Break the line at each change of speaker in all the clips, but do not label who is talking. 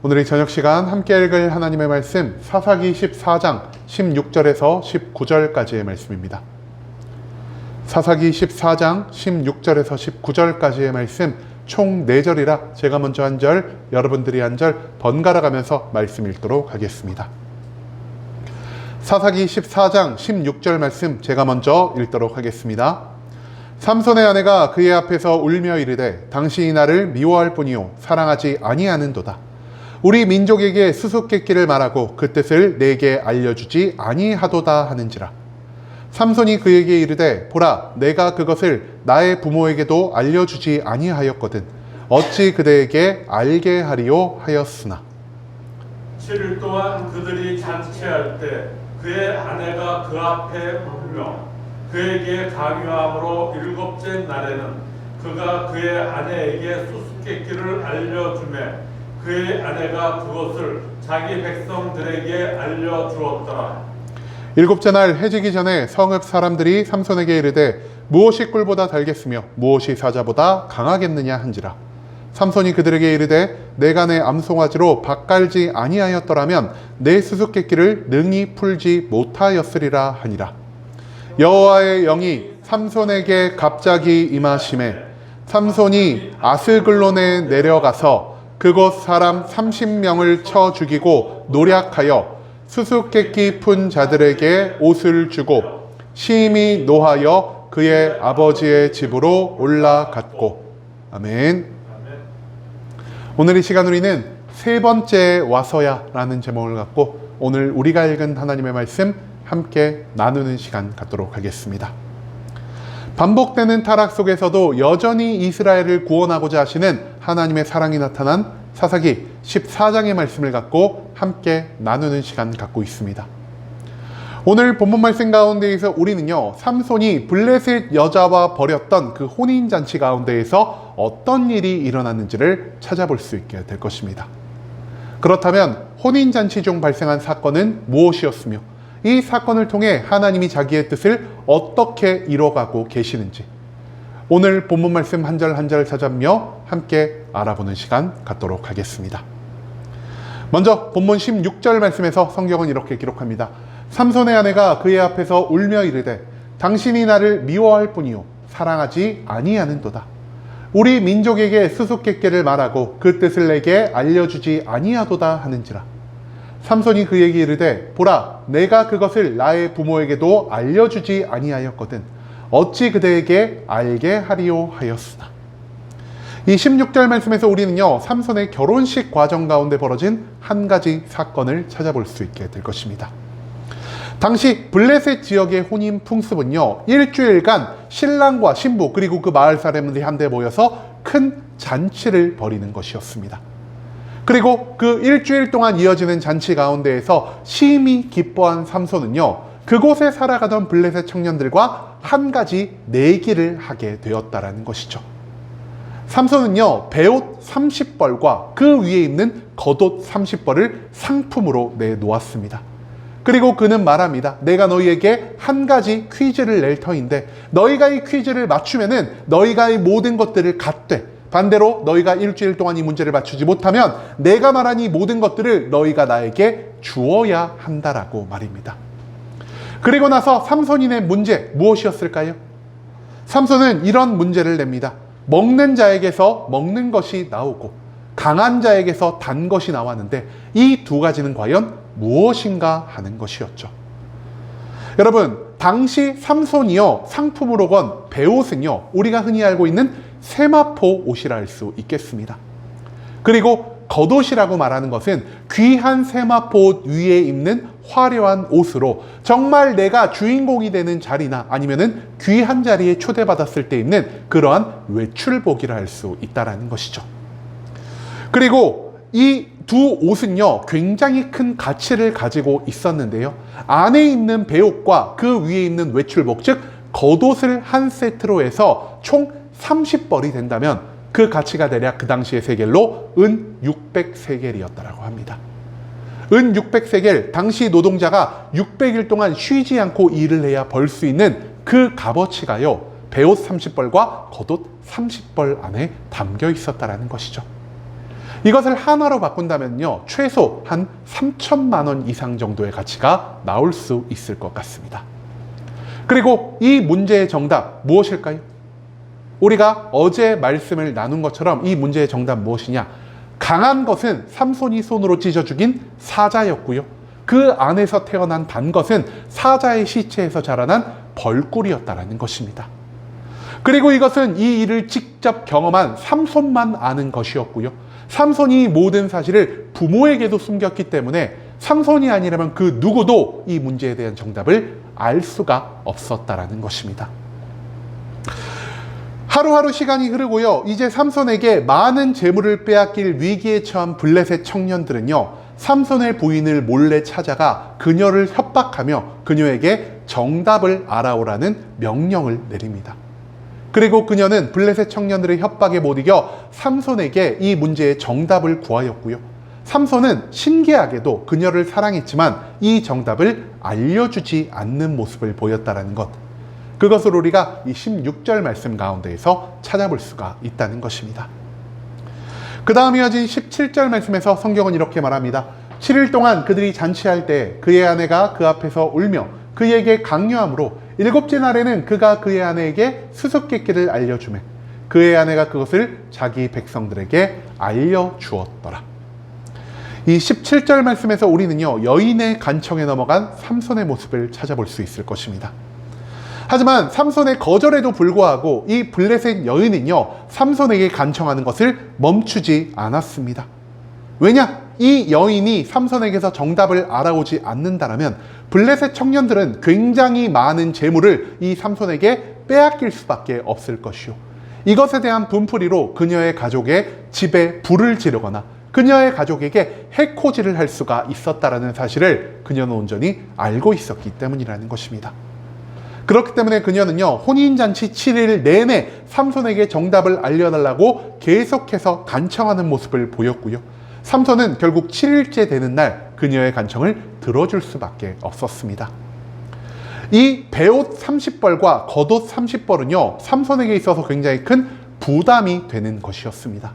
오늘 이 저녁 시간 함께 읽을 하나님의 말씀 사사기 14장 16절에서 19절까지의 말씀입니다. 사사기 14장 16절에서 19절까지의 말씀 총 4절이라 제가 먼저 한 절, 여러분들이 한 절 번갈아 가면서 말씀 읽도록 하겠습니다. 사사기 14장 16절 말씀 제가 먼저 읽도록 하겠습니다. 삼손의 아내가 그의 앞에서 울며 이르되 당신이 나를 미워할 뿐이요 사랑하지 아니하는도다. 우리 민족에게 수수께끼를 말하고 그 뜻을 내게 알려주지 아니하도다 하는지라. 삼손이 그에게 이르되 보라 내가 그것을 나의 부모에게도 알려주지 아니하였거든 어찌 그대에게 알게 하리요 하였으나
7일 동안 그들이 잔치할 때 그의 아내가 그 앞에 울며 그에게 강요함으로 7째 날에는 그가 그의 아내에게 수수께끼를 알려주매 그의 아내가 그것을 자기 백성들에게 알려주었더라.
7째 날 해지기 전에 성읍 사람들이 삼손에게 이르되 무엇이 꿀보다 달겠으며 무엇이 사자보다 강하겠느냐 한지라. 삼손이 그들에게 이르되 내가 내 암송아지로 밭갈지 아니하였더라면 내 수수께끼를 능히 풀지 못하였으리라 하니라. 여호와의 영이 삼손에게 갑자기 임하심에 삼손이 아스글론에 내려가서 그곳 사람 30명을 쳐 죽이고 노략하여 수수께끼 푼 자들에게 옷을 주고 심히 노하여 그의 아버지의 집으로 올라갔고. 아멘. 오늘 이 시간 우리는 세 번째 와서야 라는 제목을 갖고 오늘 우리가 읽은 하나님의 말씀 함께 나누는 시간 갖도록 하겠습니다. 반복되는 타락 속에서도 여전히 이스라엘을 구원하고자 하시는 하나님의 사랑이 나타난 사사기 14장의 말씀을 갖고 함께 나누는 시간 갖고 있습니다. 오늘 본문 말씀 가운데에서 우리는요, 삼손이 블레셋 여자와 벌였던 그 혼인잔치 가운데에서 어떤 일이 일어났는지를 찾아볼 수 있게 될 것입니다. 그렇다면 혼인잔치 중 발생한 사건은 무엇이었으며 이 사건을 통해 하나님이 자기의 뜻을 어떻게 이뤄가고 계시는지 오늘 본문 말씀 한 절 한 절 찾아며 함께 알아보는 시간 갖도록 하겠습니다. 먼저 본문 16절 말씀에서 성경은 이렇게 기록합니다. 삼손의 아내가 그의 앞에서 울며 이르되 당신이 나를 미워할 뿐이요 사랑하지 아니하는도다. 우리 민족에게 수수께끼를 말하고 그 뜻을 내게 알려주지 아니하도다 하는지라. 삼손이 그에게 이르되 보라 내가 그것을 나의 부모에게도 알려주지 아니하였거든 어찌 그대에게 알게 하리요 하였으나. 이 16절 말씀에서 우리는요 삼손의 결혼식 과정 가운데 벌어진 한 가지 사건을 찾아볼 수 있게 될 것입니다. 당시 블레셋 지역의 혼인 풍습은요 일주일간 신랑과 신부 그리고 그 마을 사람들이 한데 모여서 큰 잔치를 벌이는 것이었습니다. 그리고 그 일주일 동안 이어지는 잔치 가운데에서 심히 기뻐한 삼손은요 그곳에 살아가던 블레셋 청년들과 한 가지 내기를 하게 되었다라는 것이죠. 삼손은요 베옷 30벌과 그 위에 있는 겉옷 30벌을 상품으로 내놓았습니다. 그리고 그는 말합니다. 내가 너희에게 한 가지 퀴즈를 낼 터인데 너희가 이 퀴즈를 맞추면은 너희가 이 모든 것들을 갖되 반대로 너희가 일주일 동안 이 문제를 맞추지 못하면 내가 말한 이 모든 것들을 너희가 나에게 주어야 한다라고 말입니다. 그리고 나서 삼손이 낸 문제 무엇이었을까요? 삼손은 이런 문제를 냅니다. 먹는 자에게서 먹는 것이 나오고 강한 자에게서 단 것이 나왔는데 이 두 가지는 과연 무엇인가 하는 것이었죠. 여러분 당시 삼손이요 상품으로 건 베옷은요 우리가 흔히 알고 있는 세마포 옷이라 할 수 있겠습니다. 그리고 겉옷이라고 말하는 것은 귀한 세마포 옷 위에 입는 화려한 옷으로 정말 내가 주인공이 되는 자리나 아니면은 귀한 자리에 초대받았을 때 입는 그러한 외출복이라 할 수 있다라는 것이죠. 그리고 이 두 옷은요 굉장히 큰 가치를 가지고 있었는데요 안에 입는 베옷과 그 위에 입는 외출복 즉 겉옷을 한 세트로 해서 총 30벌이 된다면 그 가치가 대략 그 당시의 세겔로 은 600세겔이었다라고 합니다. 은 600세겔, 당시 노동자가 600일 동안 쉬지 않고 일을 해야 벌 수 있는 그 값어치가요 베옷 30벌과 겉옷 30벌 안에 담겨 있었다라는 것이죠. 이것을 한화로 바꾼다면요, 최소 한 3천만 원 이상 정도의 가치가 나올 수 있을 것 같습니다. 그리고 이 문제의 정답 무엇일까요? 우리가 어제 말씀을 나눈 것처럼 이 문제의 정답 무엇이냐? 강한 것은 삼손이 손으로 찢어 죽인 사자였고요. 그 안에서 태어난 단 것은 사자의 시체에서 자라난 벌꿀이었다라는 것입니다. 그리고 이것은 이 일을 직접 경험한 삼손만 아는 것이었고요. 삼손이 모든 사실을 부모에게도 숨겼기 때문에 삼손이 아니라면 그 누구도 이 문제에 대한 정답을 알 수가 없었다라는 것입니다. 하루하루 시간이 흐르고요. 이제 삼손에게 많은 재물을 빼앗길 위기에 처한 블레셋 청년들은요, 삼손의 부인을 몰래 찾아가 그녀를 협박하며 그녀에게 정답을 알아오라는 명령을 내립니다. 그리고 그녀는 블레셋 청년들의 협박에 못 이겨 삼손에게 이 문제의 정답을 구하였고요. 삼손은 신기하게도 그녀를 사랑했지만 이 정답을 알려주지 않는 모습을 보였다는 것. 그것을 우리가 이 16절 말씀 가운데에서 찾아볼 수가 있다는 것입니다. 그 다음 이어진 17절 말씀에서 성경은 이렇게 말합니다. 7일 동안 그들이 잔치할 때 그의 아내가 그 앞에서 울며 그에게 강요함으로 7째 날에는 그가 그의 아내에게 수수께끼를 알려주매 그의 아내가 그것을 자기 백성들에게 알려주었더라. 이 17절 말씀에서 우리는요, 여인의 간청에 넘어간 삼손의 모습을 찾아볼 수 있을 것입니다. 하지만 삼손의 거절에도 불구하고 이 블레셋 여인은요, 삼손에게 간청하는 것을 멈추지 않았습니다. 왜냐? 이 여인이 삼손에게서 정답을 알아오지 않는다면 블레셋 청년들은 굉장히 많은 재물을 이 삼손에게 빼앗길 수밖에 없을 것이요. 이것에 대한 분풀이로 그녀의 가족의 집에 불을 지르거나 그녀의 가족에게 해코지를 할 수가 있었다라는 사실을 그녀는 온전히 알고 있었기 때문이라는 것입니다. 그렇기 때문에 그녀는요, 혼인잔치 7일 내내 삼손에게 정답을 알려달라고 계속해서 간청하는 모습을 보였고요. 삼손은 결국 7일째 되는 날 그녀의 간청을 들어줄 수밖에 없었습니다. 이 배옷 30벌과 겉옷 30벌은요, 삼손에게 있어서 굉장히 큰 부담이 되는 것이었습니다.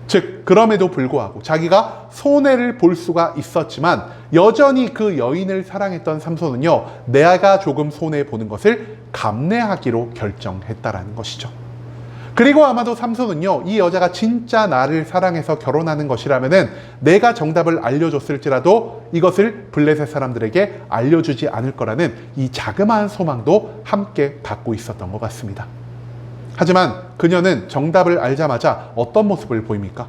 즉, 그럼에도 불구하고 자기가 손해를 볼 수가 있었지만 여전히 그 여인을 사랑했던 삼손은요, 내가 조금 손해보는 것을 감내하기로 결정했다라는 것이죠. 그리고 아마도 삼손은요, 이 여자가 진짜 나를 사랑해서 결혼하는 것이라면은 내가 정답을 알려줬을지라도 이것을 블레셋 사람들에게 알려주지 않을 거라는 이 자그마한 소망도 함께 갖고 있었던 것 같습니다. 하지만 그녀는 정답을 알자마자 어떤 모습을 보입니까?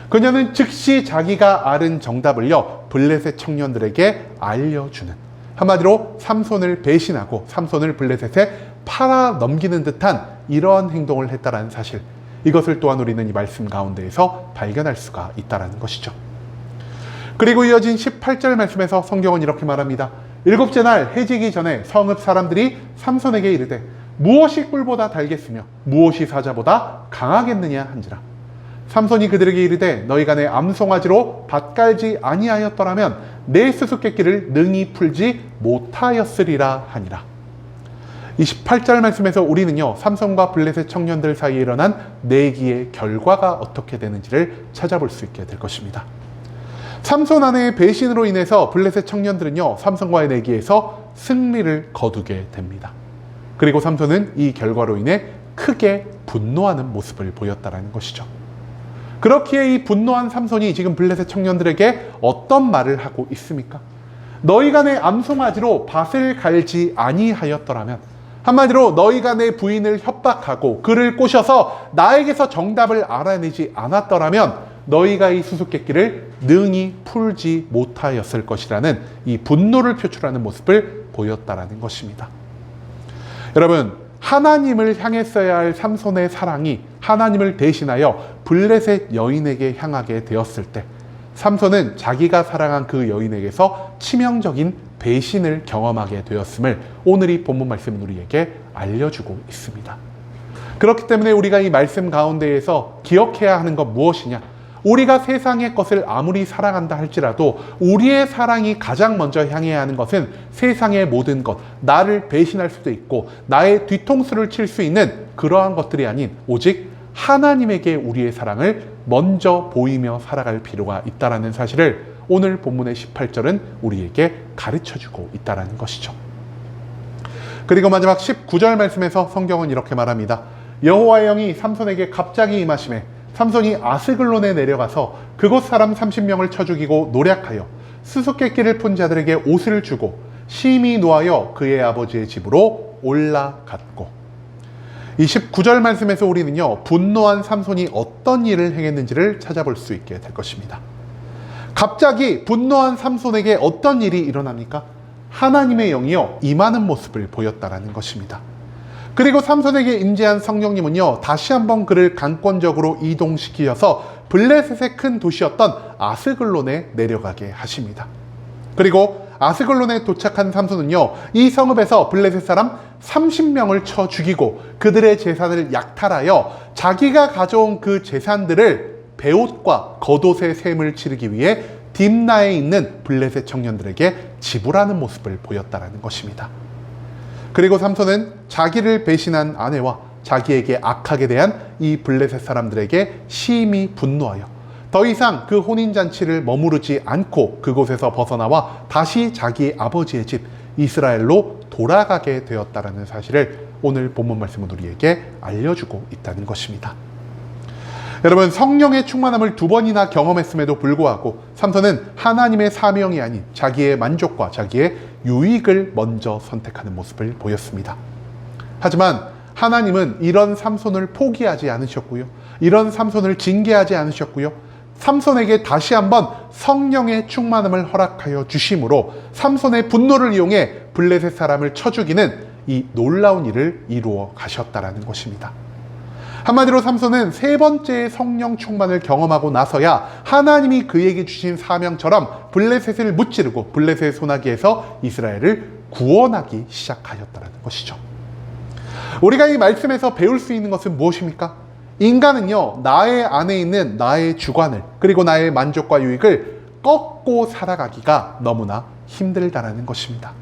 그녀는 즉시 자기가 아는 정답을요, 블레셋 청년들에게 알려주는, 한마디로 삼손을 배신하고 삼손을 블레셋에 팔아 넘기는 듯한 이러한 행동을 했다라는 사실, 이것을 또한 우리는 이 말씀 가운데에서 발견할 수가 있다는 것이죠. 그리고 이어진 18절 말씀에서 성경은 이렇게 말합니다. 7째 날 해지기 전에 성읍 사람들이 삼손에게 이르되 무엇이 꿀보다 달겠으며 무엇이 사자보다 강하겠느냐 한지라. 삼손이 그들에게 이르되 너희가 내 암송아지로 밭갈지 아니하였더라면 내 수수께끼를 능히 풀지 못하였으리라 하니라. 이 18절 말씀에서 우리는요, 삼손과 블레셋 청년들 사이에 일어난 내기의 결과가 어떻게 되는지를 찾아볼 수 있게 될 것입니다. 삼손 아내의 배신으로 인해서 블레셋 청년들은요, 삼손과의 내기에서 승리를 거두게 됩니다. 그리고 삼손은 이 결과로 인해 크게 분노하는 모습을 보였다는 것이죠. 그렇기에 이 분노한 삼손이 지금 블레셋 청년들에게 어떤 말을 하고 있습니까? 너희가 내 암송아지로 밭을 갈지 아니하였더라면, 한마디로 너희가 내 부인을 협박하고 그를 꼬셔서 나에게서 정답을 알아내지 않았더라면 너희가 이 수수께끼를 능히 풀지 못하였을 것이라는 이 분노를 표출하는 모습을 보였다라는 것입니다. 여러분, 하나님을 향했어야 할 삼손의 사랑이 하나님을 대신하여 블레셋 여인에게 향하게 되었을 때 삼손은 자기가 사랑한 그 여인에게서 치명적인 배신을 경험하게 되었음을 오늘 이 본문 말씀은 우리에게 알려주고 있습니다. 그렇기 때문에 우리가 이 말씀 가운데에서 기억해야 하는 것 무엇이냐? 우리가 세상의 것을 아무리 사랑한다 할지라도 우리의 사랑이 가장 먼저 향해야 하는 것은 세상의 모든 것, 나를 배신할 수도 있고 나의 뒤통수를 칠 수 있는 그러한 것들이 아닌 오직 하나님에게 우리의 사랑을 먼저 보이며 살아갈 필요가 있다는 사실을 오늘 본문의 18절은 우리에게 가르쳐주고 있다는 것이죠. 그리고 마지막 19절 말씀에서 성경은 이렇게 말합니다. 여호와의 영이 삼손에게 갑자기 임하심에 삼손이 아스글론에 내려가서 그곳 사람 30명을 쳐 죽이고 노략하여 수수께끼를 푼 자들에게 옷을 주고 심히 노하여 그의 아버지의 집으로 올라갔고. 이 19절 말씀에서 우리는요, 분노한 삼손이 어떤 일을 행했는지를 찾아볼 수 있게 될 것입니다. 갑자기 분노한 삼손에게 어떤 일이 일어납니까? 하나님의 영이요 임하는 모습을 보였다라는 것입니다. 그리고 삼손에게 임재한 성령님은요, 다시 한번 그를 강권적으로 이동시키셔서 블레셋의 큰 도시였던 아스글론에 내려가게 하십니다. 그리고 아스글론에 도착한 삼손은요, 이 성읍에서 블레셋 사람 30명을 쳐 죽이고 그들의 재산을 약탈하여 자기가 가져온 그 재산들을 베옷과 겉옷의 셈을 치르기 위해 딥나에 있는 블레셋 청년들에게 지불하는 모습을 보였다는 것입니다. 그리고 삼손은 자기를 배신한 아내와 자기에게 악하게 대한 이 블레셋 사람들에게 심히 분노하여 더 이상 그 혼인잔치를 머무르지 않고 그곳에서 벗어나와 다시 자기 아버지의 집 이스라엘로 돌아가게 되었다는 사실을 오늘 본문 말씀은 우리에게 알려주고 있다는 것입니다. 여러분, 성령의 충만함을 2번이나 경험했음에도 불구하고 삼손은 하나님의 사명이 아닌 자기의 만족과 자기의 유익을 먼저 선택하는 모습을 보였습니다. 하지만 하나님은 이런 삼손을 포기하지 않으셨고요, 이런 삼손을 징계하지 않으셨고요, 삼손에게 다시 한번 성령의 충만함을 허락하여 주심으로 삼손의 분노를 이용해 블레셋 사람을 쳐 죽이는 이 놀라운 일을 이루어 가셨다라는 것입니다. 한마디로 삼손은 3번째의 성령 충만을 경험하고 나서야 하나님이 그에게 주신 사명처럼 블레셋을 무찌르고 블레셋의 소나기에서 이스라엘을 구원하기 시작하였다는 것이죠. 우리가 이 말씀에서 배울 수 있는 것은 무엇입니까? 인간은요, 나의 안에 있는 나의 주관을 그리고 나의 만족과 유익을 꺾고 살아가기가 너무나 힘들다라는 것입니다.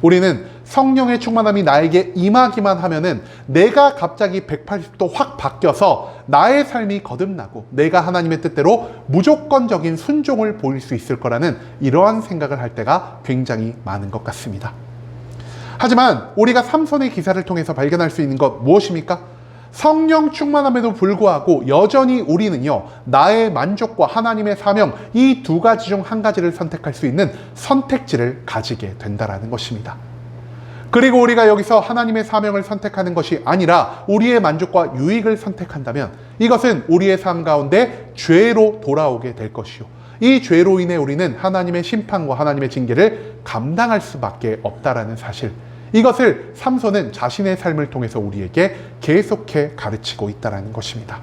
우리는 성령의 충만함이 나에게 임하기만 하면은 내가 갑자기 180도 확 바뀌어서 나의 삶이 거듭나고 내가 하나님의 뜻대로 무조건적인 순종을 보일 수 있을 거라는 이러한 생각을 할 때가 굉장히 많은 것 같습니다. 하지만 우리가 삼손의 기사를 통해서 발견할 수 있는 것 무엇입니까? 성령 충만함에도 불구하고 여전히 우리는요, 나의 만족과 하나님의 사명, 이 2가지 중 한 가지를 선택할 수 있는 선택지를 가지게 된다는 것입니다. 그리고 우리가 여기서 하나님의 사명을 선택하는 것이 아니라 우리의 만족과 유익을 선택한다면 이것은 우리의 삶 가운데 죄로 돌아오게 될 것이요, 이 죄로 인해 우리는 하나님의 심판과 하나님의 징계를 감당할 수밖에 없다라는 사실, 이것을 삼손은 자신의 삶을 통해서 우리에게 계속해 가르치고 있다는 것입니다.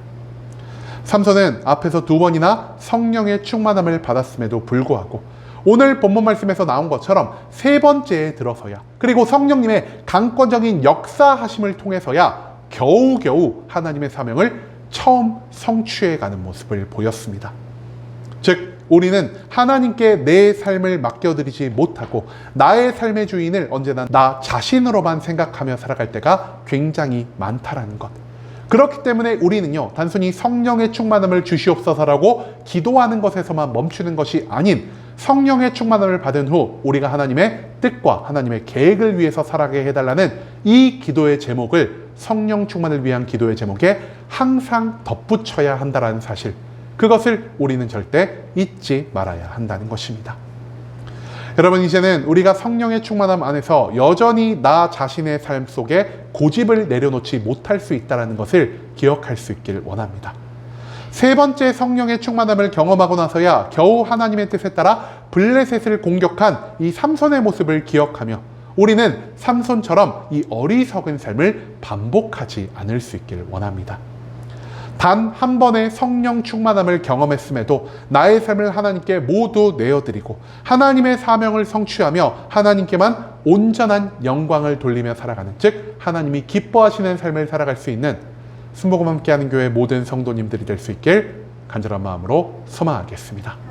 삼손은 앞에서 2번이나 성령의 충만함을 받았음에도 불구하고 오늘 본문 말씀에서 나온 것처럼 3번째에 들어서야, 그리고 성령님의 강권적인 역사하심을 통해서야 겨우겨우 하나님의 사명을 처음 성취해가는 모습을 보였습니다. 즉, 우리는 하나님께 내 삶을 맡겨드리지 못하고 나의 삶의 주인을 언제나 나 자신으로만 생각하며 살아갈 때가 굉장히 많다라는 것. 그렇기 때문에 우리는요, 단순히 성령의 충만함을 주시옵소서라고 기도하는 것에서만 멈추는 것이 아닌 성령의 충만함을 받은 후 우리가 하나님의 뜻과 하나님의 계획을 위해서 살아가게 해달라는 이 기도의 제목을, 성령 충만을 위한 기도의 제목에 항상 덧붙여야 한다는 사실, 그것을 우리는 절대 잊지 말아야 한다는 것입니다. 여러분, 이제는 우리가 성령의 충만함 안에서 여전히 나 자신의 삶 속에 고집을 내려놓지 못할 수 있다는 것을 기억할 수 있길 원합니다. 3번째 성령의 충만함을 경험하고 나서야 겨우 하나님의 뜻에 따라 블레셋을 공격한 이 삼손의 모습을 기억하며 우리는 삼손처럼 이 어리석은 삶을 반복하지 않을 수 있길 원합니다. 단 한 번의 성령 충만함을 경험했음에도 나의 삶을 하나님께 모두 내어드리고 하나님의 사명을 성취하며 하나님께만 온전한 영광을 돌리며 살아가는, 즉 하나님이 기뻐하시는 삶을 살아갈 수 있는 순복음 함께하는 교회 모든 성도님들이 될 수 있길 간절한 마음으로 소망하겠습니다.